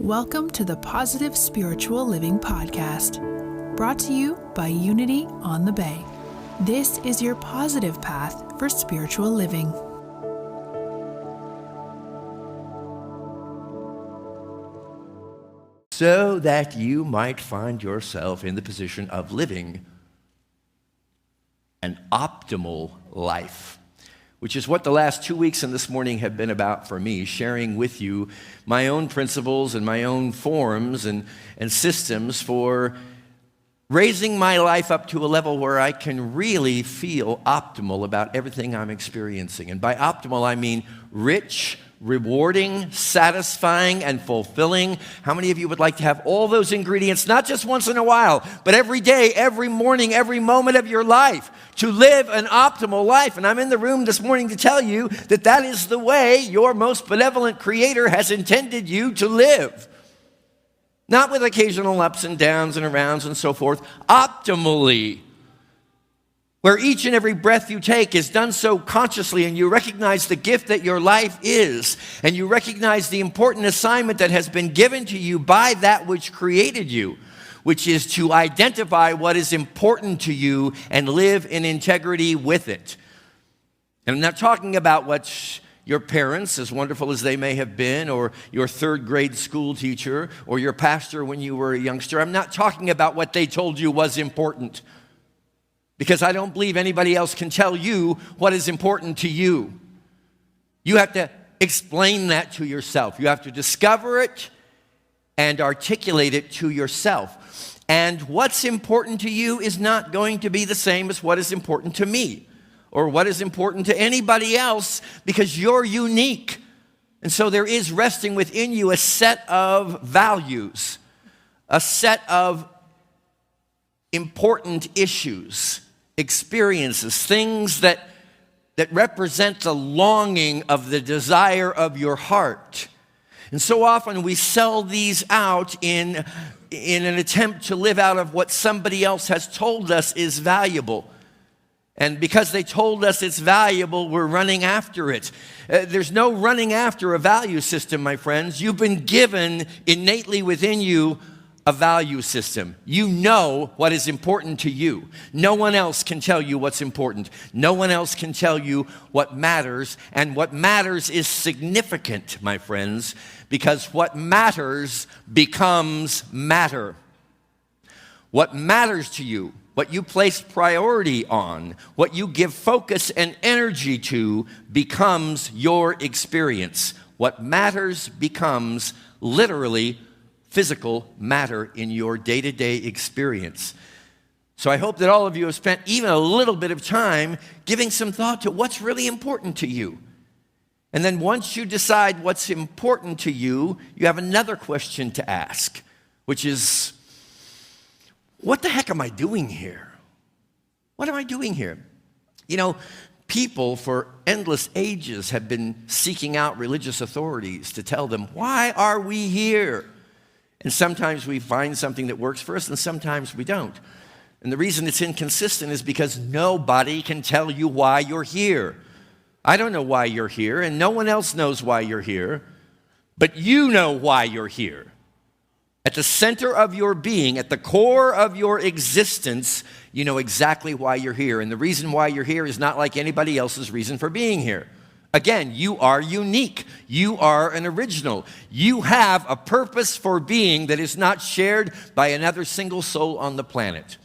Welcome to the Positive Spiritual Living Podcast, brought to you by Unity on the Bay. This is your positive path for spiritual living. So that you might find yourself in the position of living an optimal life, which is what the last 2 weeks and this morning have been about for me, sharing with you my own principles and my own forms and systems for raising my life up to a level where I can really feel optimal about everything I'm experiencing. And by optimal, I mean rich, rewarding, satisfying, and fulfilling. How many of you would like to have all those ingredients, not just once in a while, but every day, every morning, every moment of your life, to live an optimal life? And I'm in the room this morning to tell you that that is the way your most benevolent Creator has intended you to live. Not with occasional ups and downs and arounds and so forth, optimally, where each and every breath you take is done so consciously, and you recognize the gift that your life is, and you recognize the important assignment that has been given to you by that which created you, which is to identify what is important to you and live in integrity with it. And I'm not talking about what your parents, as wonderful as they may have been, or your third grade school teacher, or your pastor when you were a youngster. I'm not talking about what they told you was important, because I don't believe anybody else can tell you what is important to you. You have to explain that to yourself. You have to discover it and articulate it to yourself. And what's important to you is not going to be the same as what is important to me or what is important to anybody else, because you're unique. And so there is resting within you a set of values, a set of important issues, experiences, things that represent the longing of the desire of your heart. And so often we sell these out in an attempt to live out of what somebody else has told us is valuable. And because they told us it's valuable, we're running after it. There's no running after a value system, my friends. You've been given innately within you a value system. You know what is important to you. No one else can tell you what's important. No one else can tell you what matters. And what matters is significant, my friends, because what matters becomes matter. What matters to you, what you place priority on, what you give focus and energy to, becomes your experience. What matters becomes literally physical matter in your day-to-day experience. So I hope that all of you have spent even a little bit of time giving some thought to what's really important to you. And then once you decide what's important to you, you have another question to ask, which is, what the heck am I doing here? What am I doing here? You know, people for endless ages have been seeking out religious authorities to tell them, why are we here? And sometimes we find something that works for us, and sometimes we don't. And the reason it's inconsistent is because nobody can tell you why you're here. I don't know why you're here, and no one else knows why you're here, but you know why you're here. At the center of your being, at the core of your existence, you know exactly why you're here. And the reason why you're here is not like anybody else's reason for being here. Again, you are unique. You are an original. You have a purpose for being that is not shared by another single soul on the planet.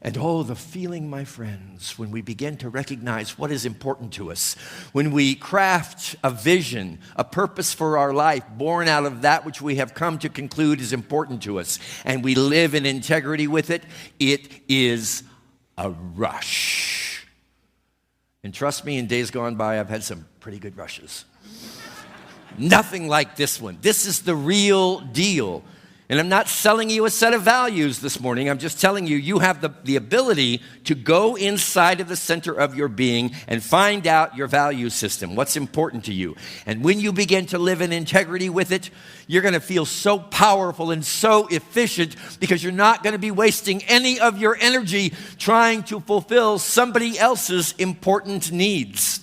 And oh, the feeling, my friends, when we begin to recognize what is important to us, when we craft a vision, a purpose for our life born out of that which we have come to conclude is important to us, and we live in integrity with it, it is a rush. And trust me, in days gone by, I've had some pretty good rushes. Nothing like this one. This is the real deal. And I'm not selling you a set of values this morning. I'm just telling you, you have the ability to go inside of the center of your being and find out your value system, what's important to you. And when you begin to live in integrity with it, you're going to feel so powerful and so efficient, because you're not going to be wasting any of your energy trying to fulfill somebody else's important needs.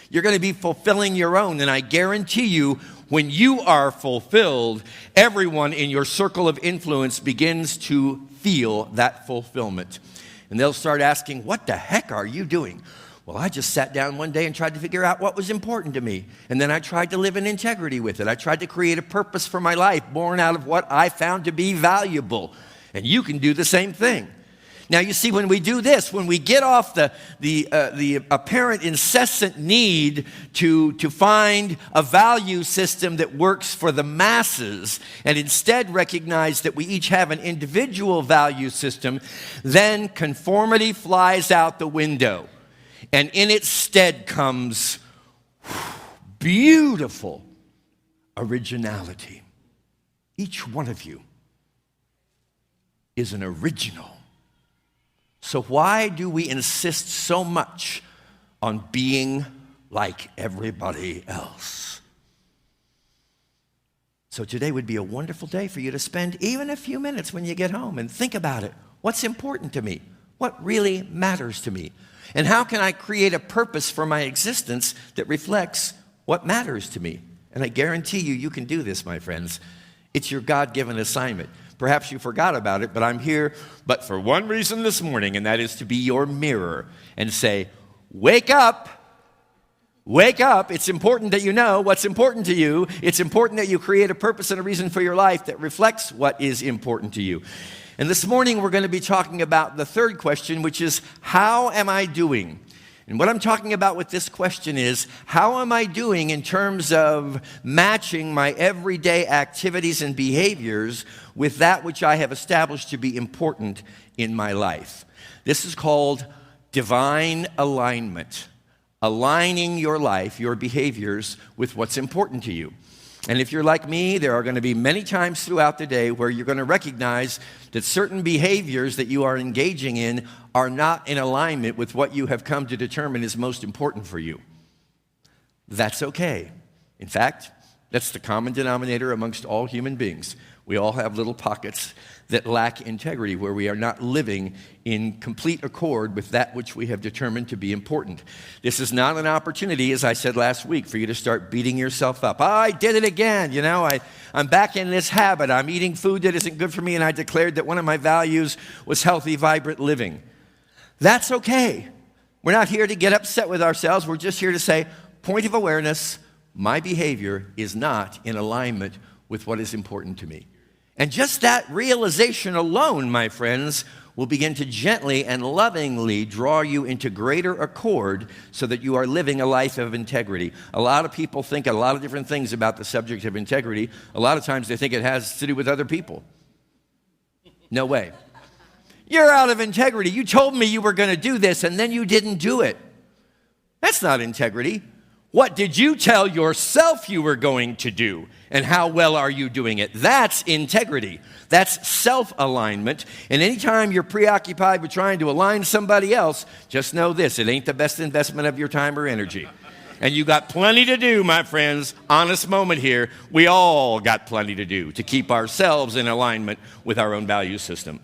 You're going to be fulfilling your own, and I guarantee you, When you are fulfilled, everyone in your circle of influence begins to feel that fulfillment. And they'll start asking, what the heck are you doing? Well, I just sat down one day and tried to figure out what was important to me. And then I tried to live in integrity with it. I tried to create a purpose for my life born out of what I found to be valuable. And you can do the same thing. Now, you see, when we do this, when we get off the apparent incessant need to find a value system that works for the masses and instead recognize that we each have an individual value system, then conformity flies out the window. And in its stead comes beautiful originality. Each one of you is an original. So why do we insist so much on being like everybody else? So today would be a wonderful day for you to spend even a few minutes when you get home and think about it. What's important to me? What really matters to me? And how can I create a purpose for my existence that reflects what matters to me? And I guarantee you, you can do this, my friends. It's your God-given assignment. Perhaps you forgot about it, but I'm here but for one reason this morning, and that is to be your mirror and say, wake up. Wake up. It's important that you know what's important to you. It's important that you create a purpose and a reason for your life that reflects what is important to you. And this morning, we're going to be talking about the third question, which is, how am I doing? And what I'm talking about with this question is, how am I doing in terms of matching my everyday activities and behaviors with that which I have established to be important in my life? This is called divine alignment, aligning your life, your behaviors with what's important to you. And if you're like me, there are going to be many times throughout the day where you're going to recognize that certain behaviors that you are engaging in are not in alignment with what you have come to determine is most important for you. That's okay. In fact, that's the common denominator amongst all human beings. We all have little pockets that lack integrity, where we are not living in complete accord with that which we have determined to be important. This is not an opportunity, as I said last week, for you to start beating yourself up. I did it again. I'm back in this habit. I'm eating food that isn't good for me, and I declared that one of my values was healthy, vibrant living. That's okay. We're not here to get upset with ourselves. We're just here to say, point of awareness, my behavior is not in alignment with what is important to me. And just that realization alone, my friends, will begin to gently and lovingly draw you into greater accord so that you are living a life of integrity. A lot of people think a lot of different things about the subject of integrity. A lot of times they think it has to do with other people. No way. You're out of integrity. You told me you were going to do this, and then you didn't do it. That's not integrity. What did you tell yourself you were going to do? And how well are you doing it? That's integrity. That's self-alignment. And anytime you're preoccupied with trying to align somebody else, just know this: it ain't the best investment of your time or energy. And you got plenty to do, my friends. Honest moment here. We all got plenty to do to keep ourselves in alignment with our own value system.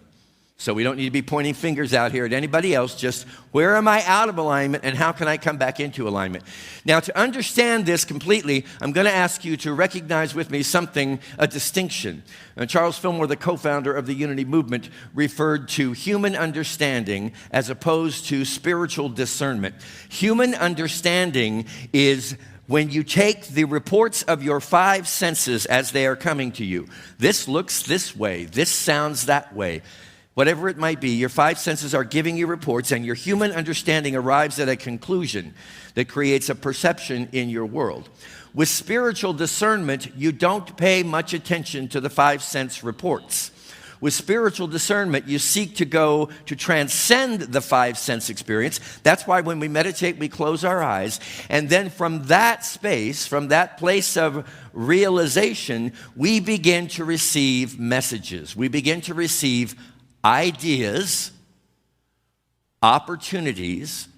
So we don't need to be pointing fingers out here at anybody else. Just, where am I out of alignment, and how can I come back into alignment? Now, to understand this completely, I'm going to ask you to recognize with me something, a distinction. Charles Fillmore, the co-founder of the Unity Movement, referred to human understanding as opposed to spiritual discernment. Human understanding is when you take the reports of your five senses as they are coming to you. This looks this way. This sounds that way. Whatever it might be, your five senses are giving you reports, and your human understanding arrives at a conclusion that creates a perception in your world. With spiritual discernment, you don't pay much attention to the five sense reports. With spiritual discernment, you seek to transcend the five sense experience. That's why when we meditate, we close our eyes. And then from that space, from that place of realization, we begin to receive messages. We begin to receive ideas, opportunities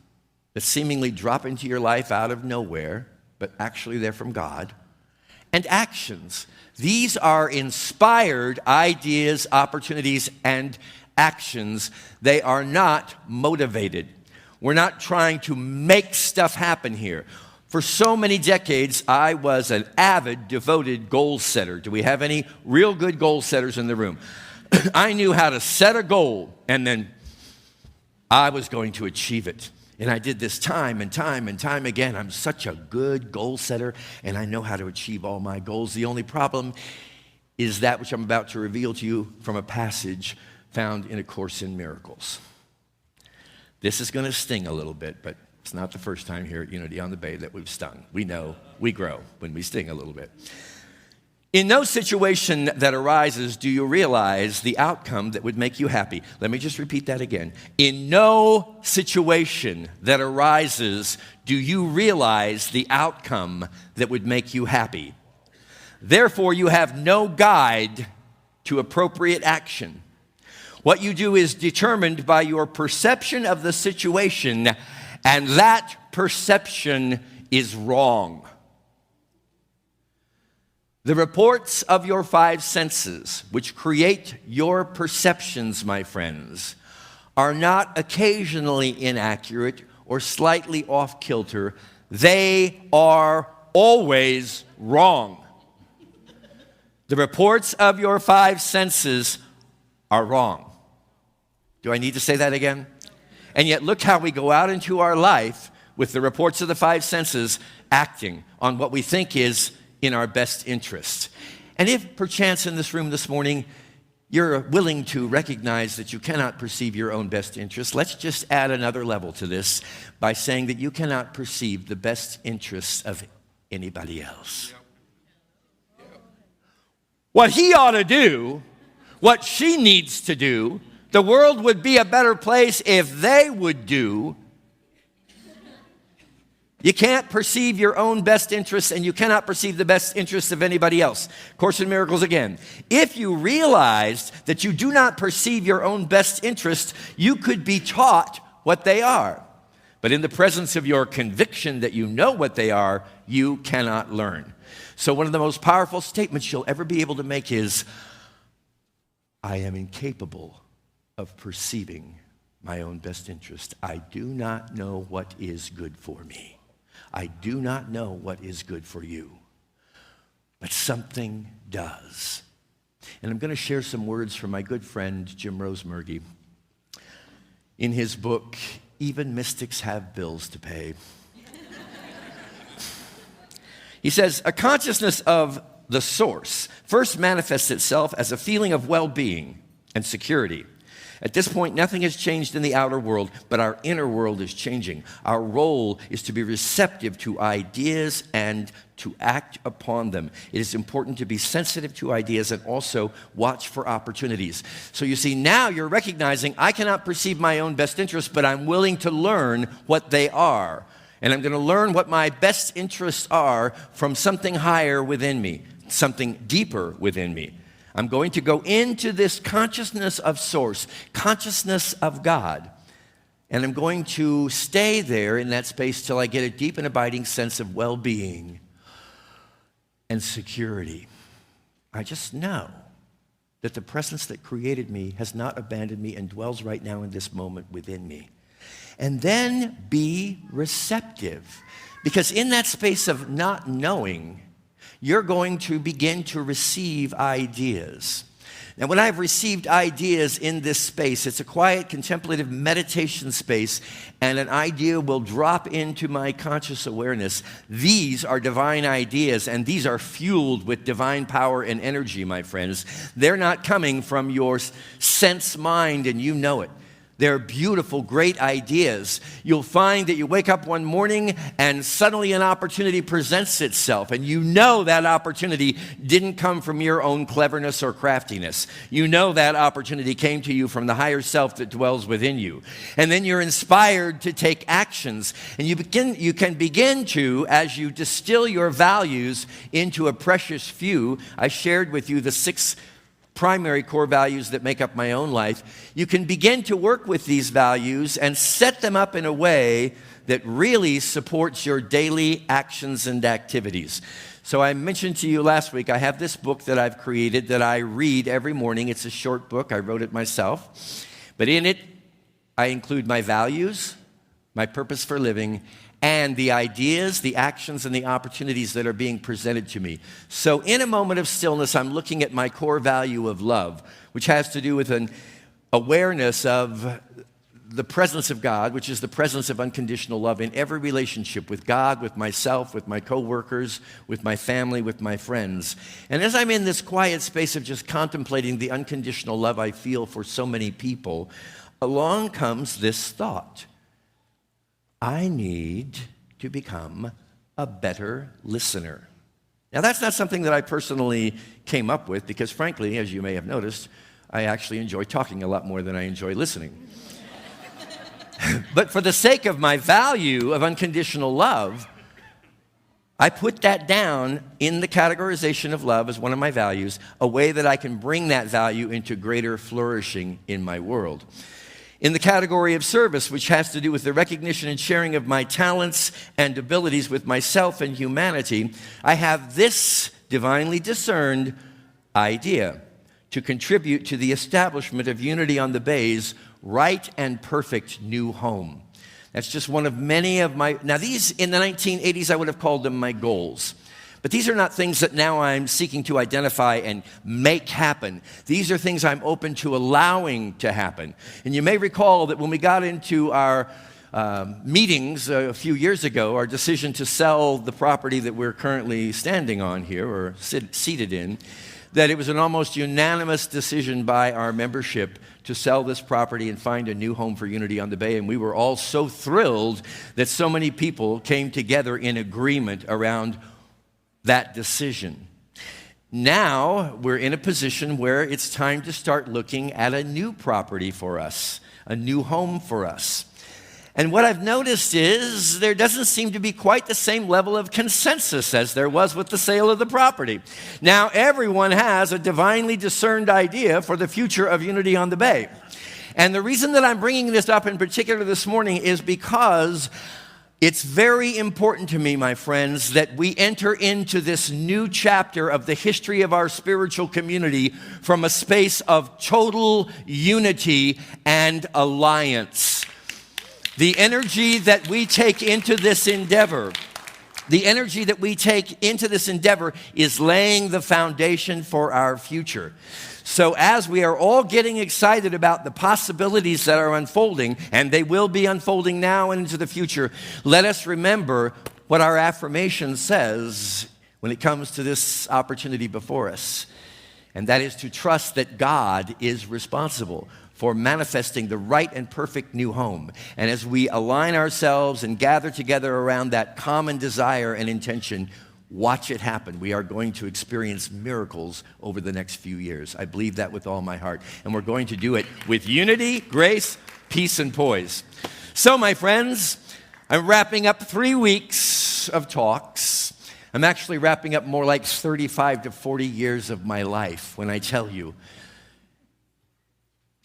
that seemingly drop into your life out of nowhere, but actually they're from God, and actions. These are inspired ideas, opportunities, and actions. They are not motivated. We're not trying to make stuff happen here. For so many decades, I was an avid, devoted goal setter. Do we have any real good goal setters in the room? I knew how to set a goal, and then I was going to achieve it. And I did this time and time and time again. I'm such a good goal setter, and I know how to achieve all my goals. The only problem is that which I'm about to reveal to you from a passage found in A Course in Miracles. This is going to sting a little bit, but it's not the first time here at Unity on the Bay that we've stung. We know we grow when we sting a little bit. In no situation that arises do you realize the outcome that would make you happy. Let me just repeat that again. In no situation that arises do you realize the outcome that would make you happy. Therefore, you have no guide to appropriate action. What you do is determined by your perception of the situation, and that perception is wrong. The reports of your five senses, which create your perceptions, my friends, are not occasionally inaccurate or slightly off kilter. They are always wrong. The reports of your five senses are wrong. Do I need to say that again? And yet look how we go out into our life with the reports of the five senses acting on what we think is in our best interest. And if perchance in this room this morning you're willing to recognize that you cannot perceive your own best interest, let's just add another level to this by saying that you cannot perceive the best interests of anybody else. What he ought to do, what she needs to do, the world would be a better place if they would do. You can't perceive your own best interests, and you cannot perceive the best interests of anybody else. Course in Miracles again. If you realized that you do not perceive your own best interests, you could be taught what they are. But in the presence of your conviction that you know what they are, you cannot learn. So one of the most powerful statements you'll ever be able to make is, I am incapable of perceiving my own best interest. I do not know what is good for me. I do not know what is good for you. But something does. And I'm going to share some words from my good friend, Jim Rosemergy. In his book, Even Mystics Have Bills to Pay. He says, a consciousness of the source first manifests itself as a feeling of well-being and security. At this point, nothing has changed in the outer world, but our inner world is changing. Our role is to be receptive to ideas and to act upon them. It is important to be sensitive to ideas and also watch for opportunities. So you see, now you're recognizing I cannot perceive my own best interests, but I'm willing to learn what they are. And I'm going to learn what my best interests are from something higher within me, something deeper within me. I'm going to go into this consciousness of source, consciousness of God, and I'm going to stay there in that space till I get a deep and abiding sense of well-being and security. I just know that the presence that created me has not abandoned me and dwells right now in this moment within me. And then be receptive, because in that space of not knowing, you're going to begin to receive ideas. Now, when I've received ideas in this space, it's a quiet, contemplative meditation space, and an idea will drop into my conscious awareness. These are divine ideas, and these are fueled with divine power and energy, my friends. They're not coming from your sense mind, and you know it. They're beautiful, great ideas. You'll find that you wake up one morning and suddenly an opportunity presents itself, and you know that opportunity didn't come from your own cleverness or craftiness. You know that opportunity came to you from the higher self that dwells within you. And then you're inspired to take actions, and you can begin to, as you distill your values into a precious few. I shared with you the 6 primary core values that make up my own life. You can begin to work with these values and set them up in a way that really supports your daily actions and activities. So I mentioned to you last week, I have this book that I've created that I read every morning. It's a short book. I wrote it myself. But in it, I include my values, my purpose for living, and the ideas, the actions, and the opportunities that are being presented to me. So in a moment of stillness, I'm looking at my core value of love, which has to do with an awareness of the presence of God, which is the presence of unconditional love in every relationship with God, with myself, with my coworkers, with my family, with my friends. And as I'm in this quiet space of just contemplating the unconditional love I feel for so many people, along comes this thought: I need to become a better listener. Now, that's not something that I personally came up with because, frankly, as you may have noticed, I actually enjoy talking a lot more than I enjoy listening. But for the sake of my value of unconditional love, I put that down in the categorization of love as one of my values, a way that I can bring that value into greater flourishing in my world. In the category of service, which has to do with the recognition and sharing of my talents and abilities with myself and humanity, I have this divinely discerned idea: to contribute to the establishment of Unity on the Bay's right and perfect new home. That's just one of many of my, now these in the 1980s I would have called them my goals. But these are not things that now I'm seeking to identify and make happen. These are things I'm open to allowing to happen. And you may recall that when we got into our meetings a few years ago, our decision to sell the property that we're currently standing on here, or seated in, that it was an almost unanimous decision by our membership to sell this property and find a new home for Unity on the Bay. And we were all so thrilled that so many people came together in agreement around that decision. Now we're in a position where it's time to start looking at a new property for us, a new home for us. And what I've noticed is there doesn't seem to be quite the same level of consensus as there was with the sale of the property. Now everyone has a divinely discerned idea for the future of Unity on the Bay. And the reason that I'm bringing this up in particular this morning is because it's very important to me, my friends, that we enter into this new chapter of the history of our spiritual community from a space of total unity and alliance. The energy that we take into this endeavor, is laying the foundation for our future. So as we are all getting excited about the possibilities that are unfolding, and they will be unfolding now and into the future, let us remember what our affirmation says when it comes to this opportunity before us. And that is to trust that God is responsible for manifesting the right and perfect new home. And as we align ourselves and gather together around that common desire and intention, watch it happen. We are going to experience miracles over the next few years. I believe that with all my heart. And we're going to do it with unity, grace, peace, and poise. So, my friends, I'm wrapping up 3 weeks of talks. I'm actually wrapping up more like 35 to 40 years of my life when I tell you,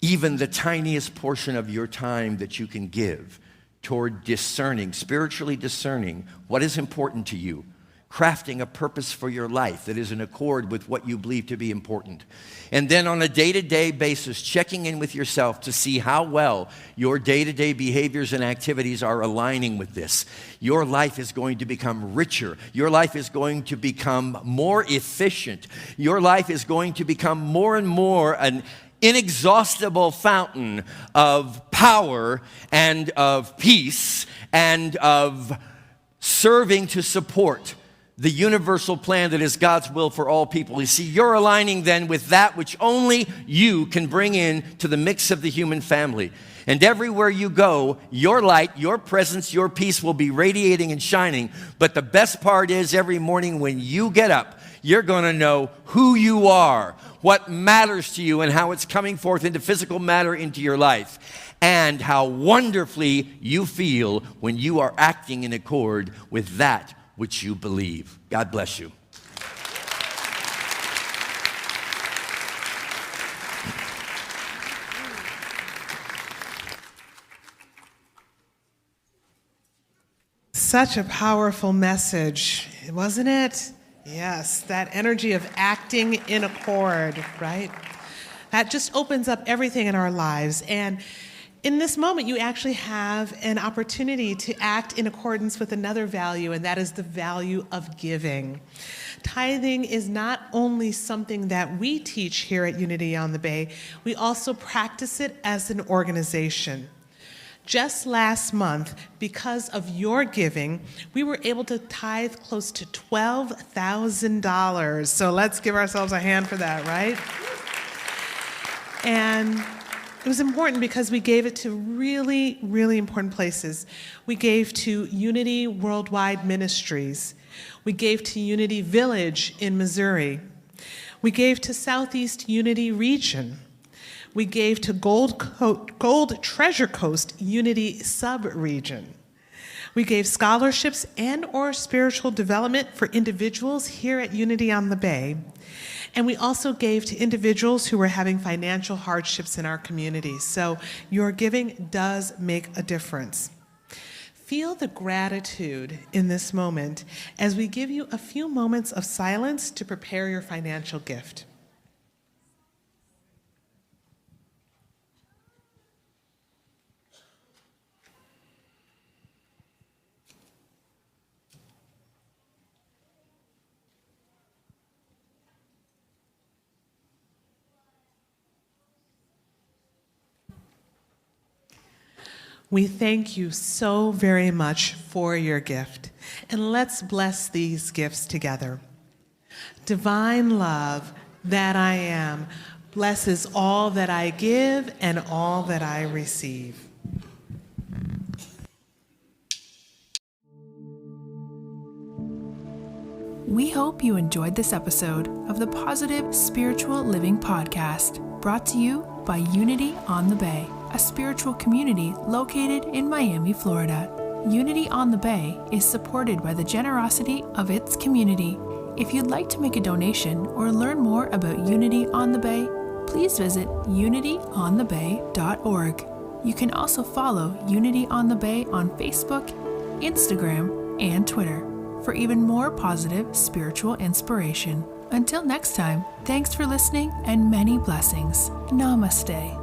even the tiniest portion of your time that you can give toward discerning, spiritually discerning what is important to you, crafting a purpose for your life that is in accord with what you believe to be important. And then on a day-to-day basis, checking in with yourself to see how well your day-to-day behaviors and activities are aligning with this. Your life is going to become richer. Your life is going to become more efficient. Your life is going to become more and more an inexhaustible fountain of power and of peace and of serving to support the universal plan that is God's will for all people. You see, you're aligning then with that which only you can bring in to the mix of the human family. And everywhere you go, your light, your presence, your peace will be radiating and shining. But the best part is every morning when you get up, you're going to know who you are, what matters to you, and how it's coming forth into physical matter into your life, and how wonderfully you feel when you are acting in accord with that which you believe. God bless you. Such a powerful message, wasn't it? Yes, that energy of acting in accord, right? That just opens up everything in our lives. And In this moment, you actually have an opportunity to act in accordance with another value, and that is the value of giving. Tithing is not only something that we teach here at Unity on the Bay, we also practice it as an organization. Just last month, because of your giving, we were able to tithe close to $12,000. So let's give ourselves a hand for that, right? And it was important because we gave it to really, really important places. We gave to Unity Worldwide Ministries. We gave to Unity Village in Missouri. We gave to Southeast Unity Region. We gave to Gold Treasure Coast Unity Sub-Region. We gave scholarships and/or spiritual development for individuals here at Unity on the Bay. And we also gave to individuals who were having financial hardships in our community. So your giving does make a difference. Feel the gratitude in this moment as we give you a few moments of silence to prepare your financial gift. We thank you so very much for your gift, and let's bless these gifts together. Divine love that I am blesses all that I give and all that I receive. We hope you enjoyed this episode of the Positive Spiritual Living Podcast, brought to you by Unity on the Bay, a spiritual community located in Miami, Florida. Unity on the Bay is supported by the generosity of its community. If you'd like to make a donation or learn more about Unity on the Bay, please visit unityonthebay.org. You can also follow Unity on the Bay on Facebook, Instagram, and Twitter for even more positive spiritual inspiration. Until next time, thanks for listening and many blessings. Namaste.